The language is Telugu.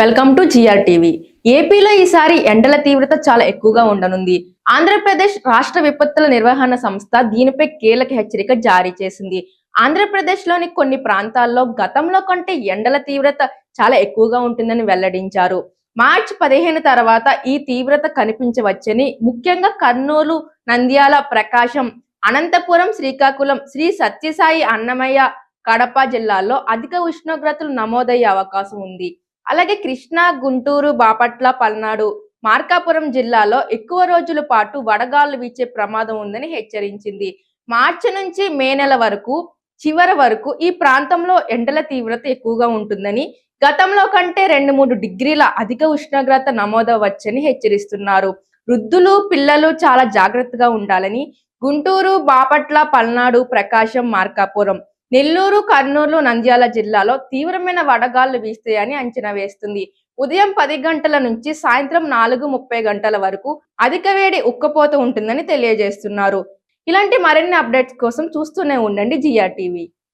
Welcome to GR TV. ఏపీలో ఈసారి ఎండల తీవ్రత చాలా ఎక్కువగా ఉండనుంది. ఆంధ్రప్రదేశ్ రాష్ట్ర విపత్తుల నిర్వహణ సంస్థ దీనిపై కీలక హెచ్చరిక జారీ చేసింది. ఆంధ్రప్రదేశ్ లోని కొన్ని ప్రాంతాల్లో గతంలో కంటే ఎండల తీవ్రత చాలా ఎక్కువగా ఉంటుందని వెల్లడించారు. మార్చి 15 తర్వాత ఈ తీవ్రత కనిపించవచ్చని, ముఖ్యంగా కర్నూలు, నంద్యాల, ప్రకాశం, అనంతపురం, శ్రీకాకుళం, శ్రీ సత్యసాయి అన్నమయ్య, కడప జిల్లాల్లో అధిక ఉష్ణోగ్రతలు నమోదయ్యే అవకాశం ఉంది. అలాగే కృష్ణా, గుంటూరు, బాపట్ల, పల్నాడు, మార్కాపురం జిల్లాలో ఎక్కువ రోజుల పాటు వడగాళ్లు వీచే ప్రమాదం ఉందని హెచ్చరించింది. మార్చి నుంచి మే నెల వరకు చివరి వరకు ఈ ప్రాంతంలో ఎండల తీవ్రత ఎక్కువగా ఉంటుందని, గతంలో కంటే 2-3 డిగ్రీల అధిక ఉష్ణోగ్రత నమోదవచ్చని హెచ్చరిస్తున్నారు. వృద్ధులు, పిల్లలు చాలా జాగ్రత్తగా ఉండాలని గుంటూరు, బాపట్ల, పల్నాడు, ప్రకాశం, మార్కాపురం, నెల్లూరు, కర్నూలు, నంద్యాల జిల్లాలో తీవ్రమైన వడగాళ్లు వీస్తాయని అంచనా వేస్తుంది. ఉదయం 10 గంటల నుంచి సాయంత్రం 4:30 గంటల వరకు అధిక వేడి ఉక్కపోత ఉంటుందని తెలియజేస్తున్నారు. ఇలాంటి మరిన్ని అప్డేట్స్ కోసం చూస్తూనే ఉండండి జిఆర్ టీవీ.